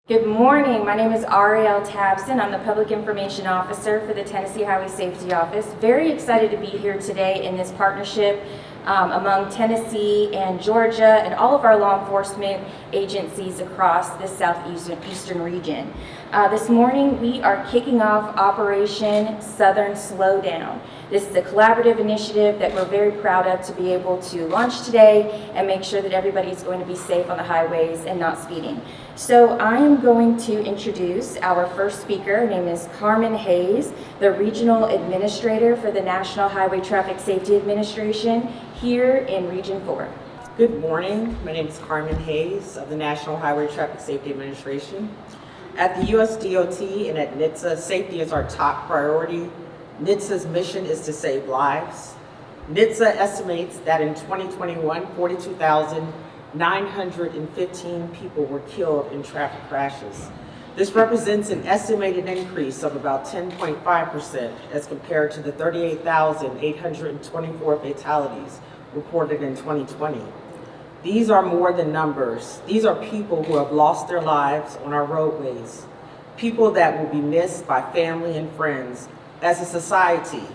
Good morning. My name is ARRIALE TABSON. I'm the Public Information Officer for the Tennessee Highway Safety Office. Very excited to be here today in this partnership among Tennessee and Georgia and all of our law enforcement agencies across the southeastern region. This morning we are kicking off Operation Southern Slowdown. This is a collaborative initiative that we're very proud of to be able to launch today and make sure that everybody is going to be safe on the highways and not speeding. So I am going to introduce our first speaker. Her name is CARMEN Hayes, the Regional Administrator for the National Highway Traffic Safety Administration here in Region 4. Good morning. My name is CARMEN Hayes of the National Highway Traffic Safety Administration. At the U.S. DOT and at NHTSA, safety is our top priority. NHTSA's mission is to save lives. NHTSA estimates that in 2021, 42,915 people were killed in traffic crashes. This represents an estimated increase of about 10.5% as compared to the 38,824 fatalities reported in 2020. These are more than numbers. These are people who have lost their lives on our roadways, people that will be missed by family and friends. As a society,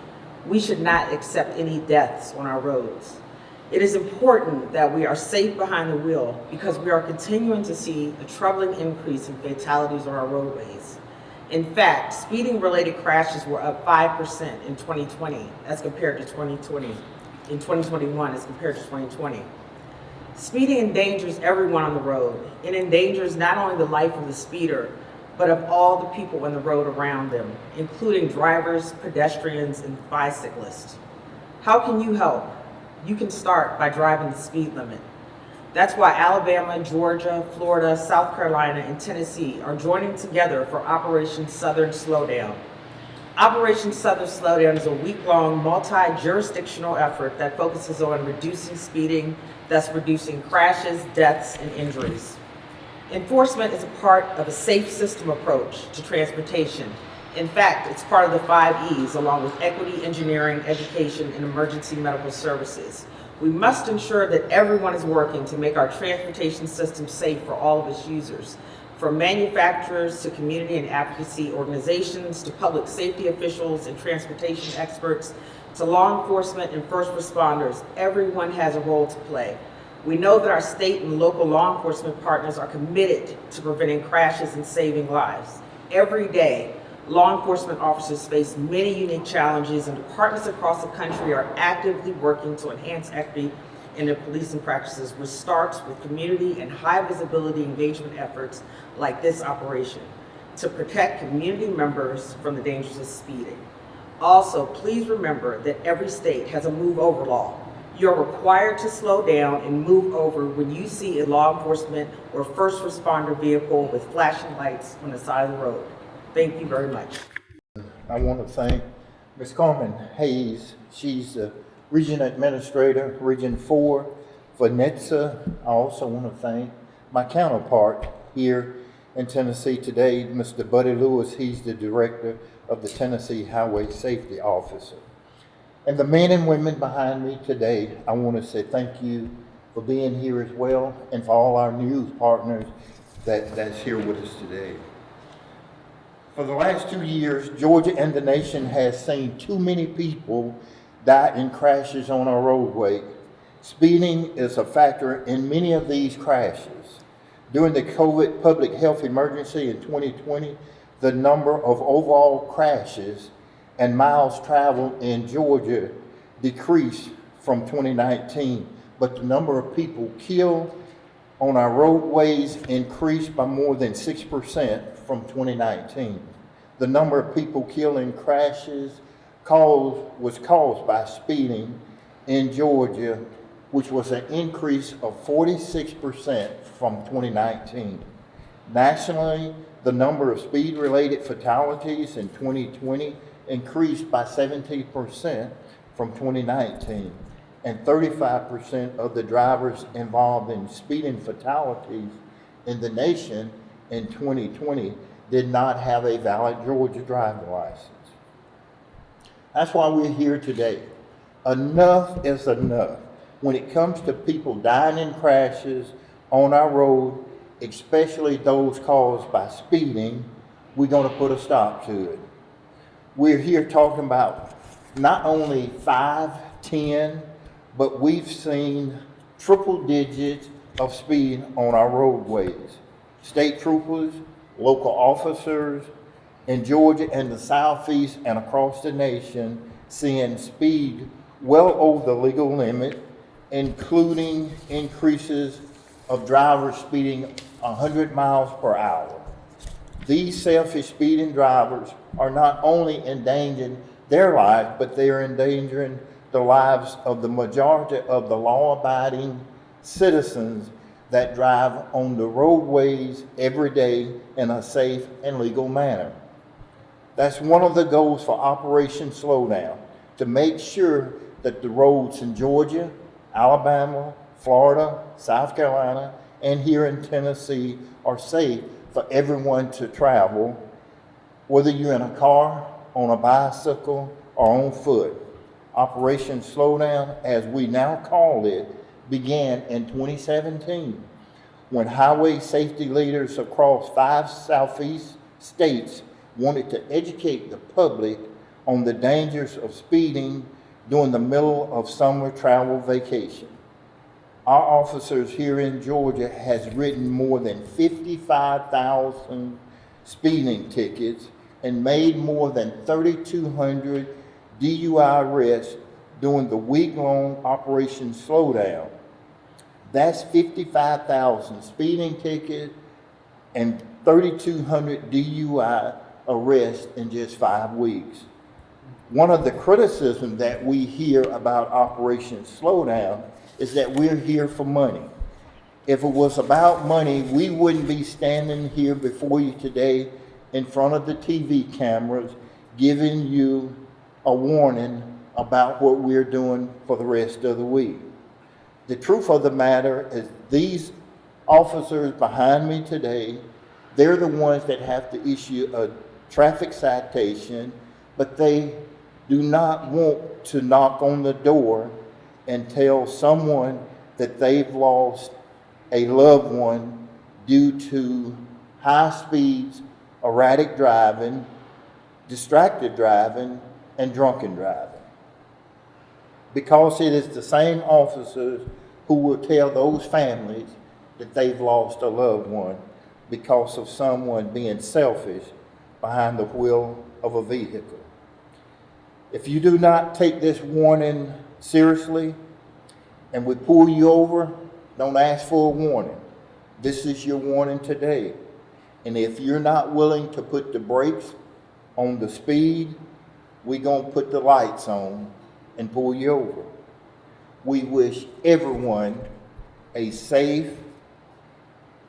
we should not accept any deaths on our roads. It is important that we are safe behind the wheel because we are continuing to see a troubling increase in fatalities on our roadways. In fact, speeding-related crashes were up 5% in 2020 as compared to 2021 as compared to 2020. Speeding endangers everyone on the road. It endangers not only the life of the speeder, but of all the people on the road around them, including drivers, pedestrians, and bicyclists. How can you help? You can start by driving the speed limit. That's why Alabama, Georgia, Florida, South Carolina, and Tennessee are joining together for Operation Southern Slowdown. Operation Southern Slowdown is a week-long, multi-jurisdictional effort that focuses on reducing speeding, thus reducing crashes, deaths, and injuries. Enforcement is a part of a safe system approach to transportation. In fact, it's part of the 5 E's, along with equity, engineering, education, and emergency medical services. We must ensure that everyone is working to make our transportation system safe for all of its users, from manufacturers to community and advocacy organizations to public safety officials and transportation experts to law enforcement and first responders. Everyone has a role to play. We know that our state and local law enforcement partners are committed to preventing crashes and saving lives. Every day, law enforcement officers face many unique challenges, and departments across the country are actively working to enhance equity in their policing practices, which starts with community and high visibility engagement efforts like this operation to protect community members from the dangers of speeding. Also, please remember that every state has a move over law. You're required to slow down and move over when you see a law enforcement or first responder vehicle with flashing lights on the side of the road. Thank you very much. I want to thank Ms. CARMEN Hayes. She's the Region Administrator, Region 4 for NHTSA. I also want to thank my counterpart here in Tennessee today, Mr. Buddy Lewis. He's the Director of the Tennessee Highway Safety Officer. And the men and women behind me today, I want to say thank you for being here as well, and for all our news partners that's here with us today. For the last 2 years, Georgia and the nation has seen too many people die in crashes on our roadway. Speeding is a factor in many of these crashes. During the COVID public health emergency in 2020, the number of overall crashes and miles traveled in Georgia decreased from 2019, but the number of people killed on our roadways increased by more than 6% from 2019. The number of people killed in crashes was caused by speeding in Georgia, which was an increase of 46% from 2019. Nationally, the number of speed-related fatalities in 2020 increased by 17% from 2019, and 35% of the drivers involved in speeding fatalities in the nation in 2020 did not have a valid Georgia driving license. That's why we're here today. Enough is enough when it comes to people dying in crashes on our road especially those caused by speeding, we're going to put a stop to it. We're here talking about not only 5, 10, but we've seen triple digits of speed on our roadways. State troopers, local officers in Georgia and the Southeast and across the nation seeing speed well over the legal limit, including increases of drivers speeding 100 miles per hour. These selfish speeding drivers are not only endangering their lives, but they are endangering the lives of the majority of the law-abiding citizens that drive on the roadways every day in a safe and legal manner. That's one of the goals for Operation Slowdown, to make sure that the roads in Georgia, Alabama, Florida, South Carolina, and here in Tennessee are safe for everyone to travel, whether you're in a car, on a bicycle, or on foot. Operation Slowdown, as we now call it, began in 2017 when highway safety leaders across 5 Southeast states wanted to educate the public on the dangers of speeding during the middle of summer travel vacation. Our officers here in Georgia has written more than 55,000 speeding tickets and made more than 3,200 DUI arrests during the week-long Operation Slowdown. That's 55,000 speeding tickets and 3,200 DUI arrests in just 5 weeks. One of the criticisms that we hear about Operation Slowdown is that we're here for money. If it was about money, we wouldn't be standing here before you today in front of the TV cameras giving you a warning about what we're doing for the rest of the week. The truth of the matter is these officers behind me today, they're the ones that have to issue a traffic citation, but they do not want to knock on the door and tell someone that they've lost a loved one due to high speeds, erratic driving, distracted driving, and drunken driving. Because it is the same officers who will tell those families that they've lost a loved one because of someone being selfish behind the wheel of a vehicle. If you do not take this warning seriously and we pull you over, don't ask for a warning. This is your warning today. And if you're not willing to put the brakes on the speed, we're going to put the lights on and pull you over. We wish everyone a safe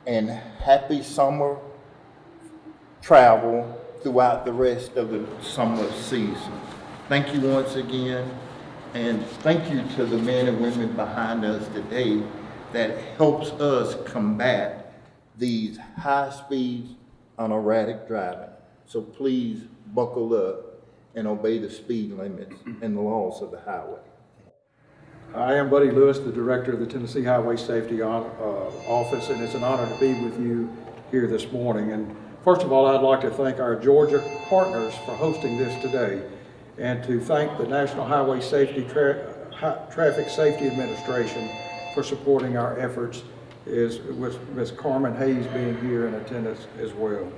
and happy summer travel throughout the rest of the summer season. Thank you once again, and thank you to the men and women behind us today that helps us combat these high speeds on erratic driving. So please buckle up and obey the speed limits and the laws of the highway. I am Buddy Lewis, the Director of the Tennessee Highway Safety Office, and it's an honor to be with you here this morning. And first of all, I'd like to thank our Georgia partners for hosting this today, and to thank the National Highway Safety Traffic Safety Administration for supporting our efforts, with Ms. Carmen Hayes being here in attendance as well.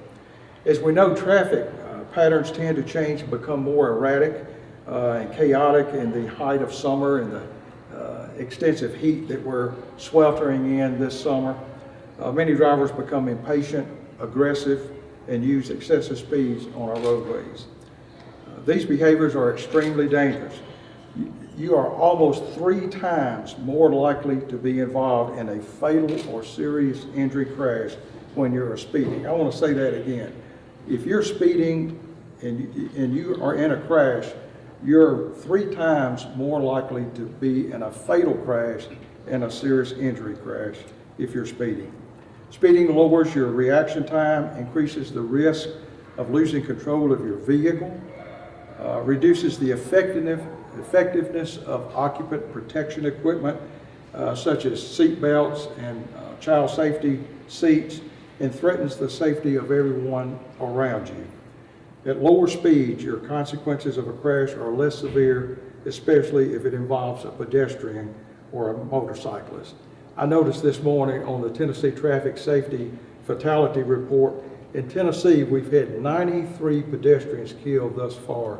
As we know, traffic patterns tend to change and become more erratic and chaotic in the height of summer and the extensive heat that we're sweltering in this summer. Many drivers become impatient, aggressive, and use excessive speeds on our roadways. These behaviors are extremely dangerous. You are almost 3 times more likely to be involved in a fatal or serious injury crash when you're speeding. I want to say that again. If you're speeding and you are in a crash, you're 3 times more likely to be in a fatal crash and a serious injury crash if you're speeding. Speeding lowers your reaction time, increases the risk of losing control of your vehicle, reduces the effectiveness of occupant protection equipment such as seat belts and child safety seats and threatens the safety of everyone around you. At lower speeds, your consequences of a crash are less severe, especially if it involves a pedestrian or a motorcyclist. I noticed this morning on the Tennessee Traffic Safety Fatality Report, in Tennessee, we've had 93 pedestrians killed thus far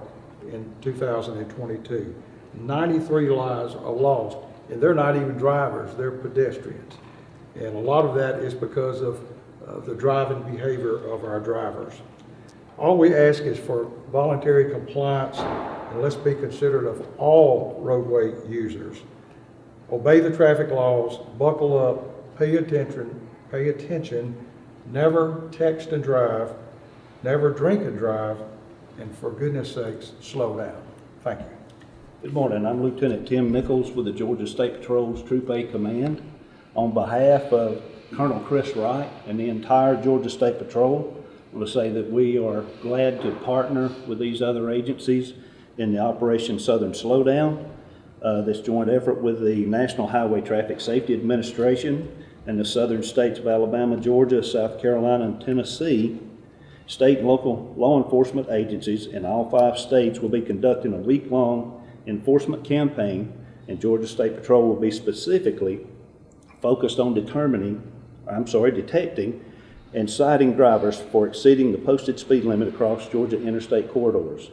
in 2022. 93 lives are lost, and they're not even drivers, they're pedestrians. And a lot of that is because of the driving behavior of our drivers. All we ask is for voluntary compliance, and let's be considerate of all roadway users. Obey the traffic laws, buckle up, pay attention, never text and drive, never drink and drive, and for goodness sakes, slow down. Thank you. Good morning. I'm Lieutenant Tim Nichols with the Georgia State Patrol's Troop A Command. On behalf of Colonel Chris Wright and the entire Georgia State Patrol, I want to say that we are glad to partner with these other agencies in the Operation Southern Slowdown. This joint effort with the National Highway Traffic Safety Administration and the southern states of Alabama, Georgia, South Carolina, and Tennessee. State and local law enforcement agencies in all 5 states will be conducting a week-long enforcement campaign, and Georgia State Patrol will be specifically focused on detecting and citing drivers for exceeding the posted speed limit across Georgia interstate corridors.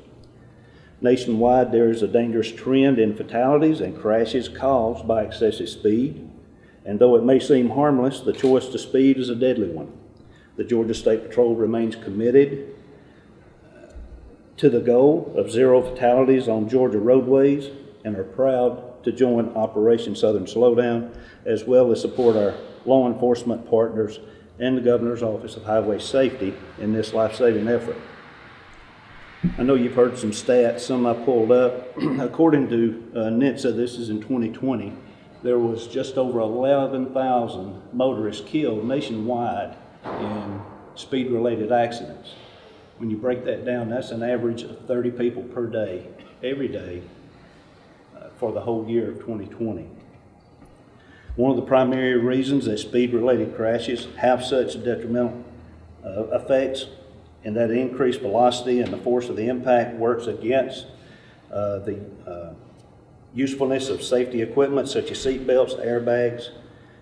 Nationwide, there is a dangerous trend in fatalities and crashes caused by excessive speed, and though it may seem harmless, the choice to speed is a deadly one. The Georgia State Patrol remains committed to the goal of 0 fatalities on Georgia roadways and are proud to join Operation Southern Slowdown, as well as support our law enforcement partners and the Governor's Office of Highway Safety in this life-saving effort. I know you've heard some stats, some I pulled up. According to NHTSA, this is in 2020, there was just over 11,000 motorists killed nationwide in speed-related accidents. When you break that down, that's an average of 30 people per day, every day, for the whole year of 2020. One of the primary reasons that speed-related crashes have such detrimental effects, and that increased velocity and the force of the impact works against the usefulness of safety equipment such as seat belts, airbags.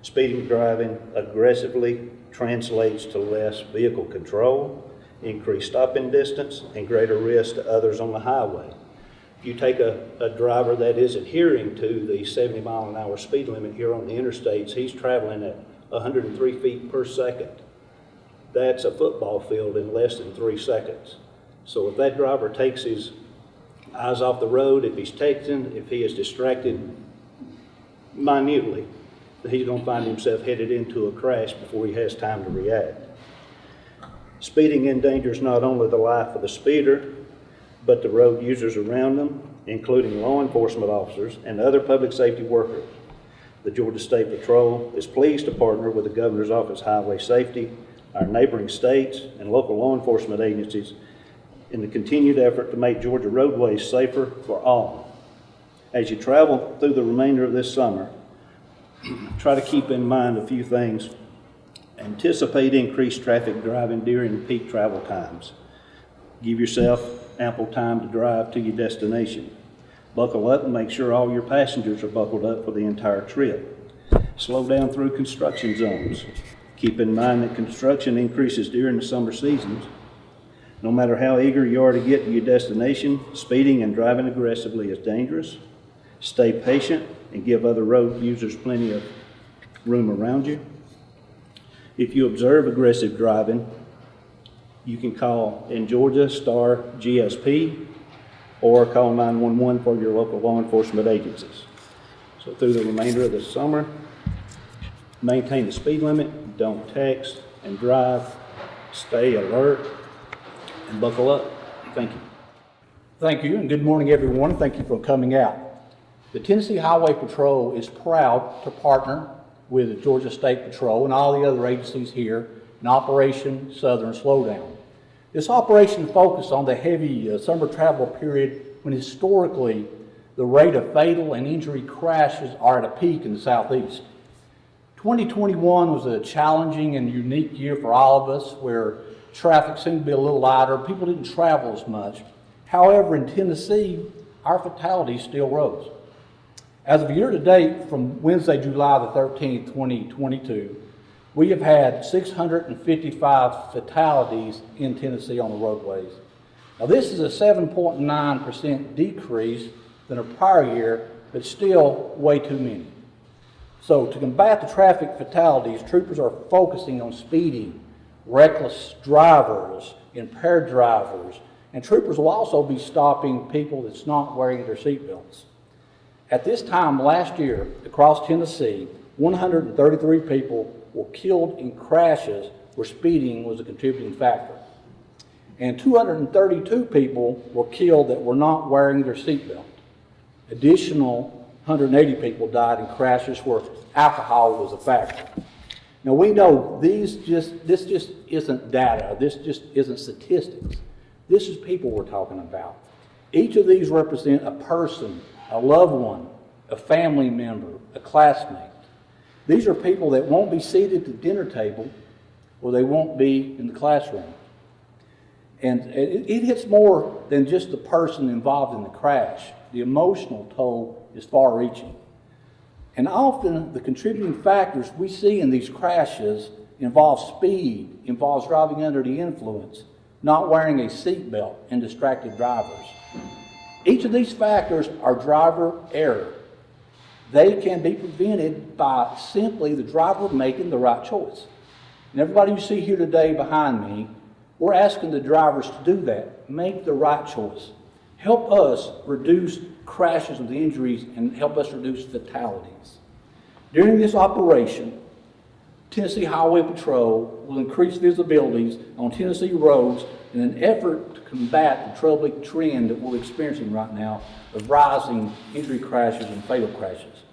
Speeding driving aggressively translates to less vehicle control, increased stopping distance, and greater risk to others on the highway. If you take a driver that is adhering to the 70 mile an hour speed limit here on the interstates, he's traveling at 103 feet per second. That's a football field in less than 3 seconds. So if that driver takes his eyes off the road, if he's texting, if he is distracted minutely, he's going to find himself headed into a crash before he has time to react. Speeding endangers not only the life of the speeder, but the road users around them, including law enforcement officers and other public safety workers. The Georgia State Patrol is pleased to partner with the Governor's Office of Highway Safety, our neighboring states, and local law enforcement agencies in the continued effort to make Georgia roadways safer for all. As you travel through the remainder of this summer, try to keep in mind a few things. Anticipate increased traffic driving during peak travel times. Give yourself ample time to drive to your destination. Buckle up and make sure all your passengers are buckled up for the entire trip. Slow down through construction zones. Keep in mind that construction increases during the summer seasons. No matter how eager you are to get to your destination, speeding and driving aggressively is dangerous. Stay patient and give other road users plenty of room around you. If you observe aggressive driving, you can call in Georgia star GSP or call 911 for your local law enforcement agencies. So through the remainder of the summer, maintain the speed limit, don't text and drive, stay alert, and buckle up. Thank you. Thank you, and good morning, everyone. Thank you for coming out. The Tennessee Highway Patrol is proud to partner with the Georgia State Patrol and all the other agencies here in Operation Southern Slowdown. This operation focused on the heavy summer travel period when historically the rate of fatal and injury crashes are at a peak in the southeast. 2021 was a challenging and unique year for all of us, where traffic seemed to be a little lighter, people didn't travel as much. However, in Tennessee, our fatalities still rose. As of year to date, from Wednesday, July the 13th, 2022, we have had 655 fatalities in Tennessee on the roadways. Now, this is a 7.9% decrease than a prior year, but still way too many. So to combat the traffic fatalities, troopers are focusing on speeding, reckless drivers, impaired drivers, and troopers will also be stopping people that's not wearing their seatbelts. At this time last year, across Tennessee, 133 people were killed in crashes where speeding was a contributing factor. And 232 people were killed that were not wearing their seatbelt. Additional 180 people died in crashes where alcohol was a factor. Now we know this just isn't data, this just isn't statistics. This is people we're talking about. Each of these represent a person, a loved one, a family member, a classmate. These are people that won't be seated at the dinner table or they won't be in the classroom. And it hits more than just the person involved in the crash. The emotional toll is far-reaching. And often the contributing factors we see in these crashes involve speed, involves driving under the influence, not wearing a seatbelt, and distracted drivers. Each of these factors are driver error. They can be prevented by simply the driver making the right choice. And everybody you see here today behind me, we're asking the drivers to do that. Make the right choice. Help us reduce crashes and injuries and help us reduce fatalities. During this operation, Tennessee Highway Patrol will increase visibilities on Tennessee roads in an effort to combat the troubling trend that we're experiencing right now of rising injury crashes and fatal crashes.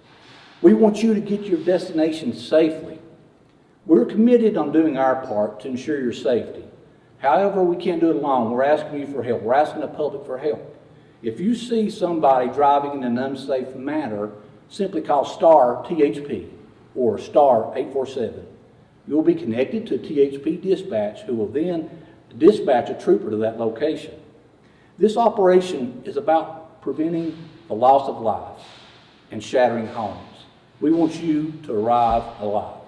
We want you to get your destination safely. We're committed on doing our part to ensure your safety. However, we can't do it alone. We're asking you for help. We're asking the public for help. If you see somebody driving in an unsafe manner, simply call star THP or star 847. You'll be connected to THP dispatch, who will then dispatch a trooper to that location. This operation is about preventing the loss of life and shattering homes. We want you to arrive alive.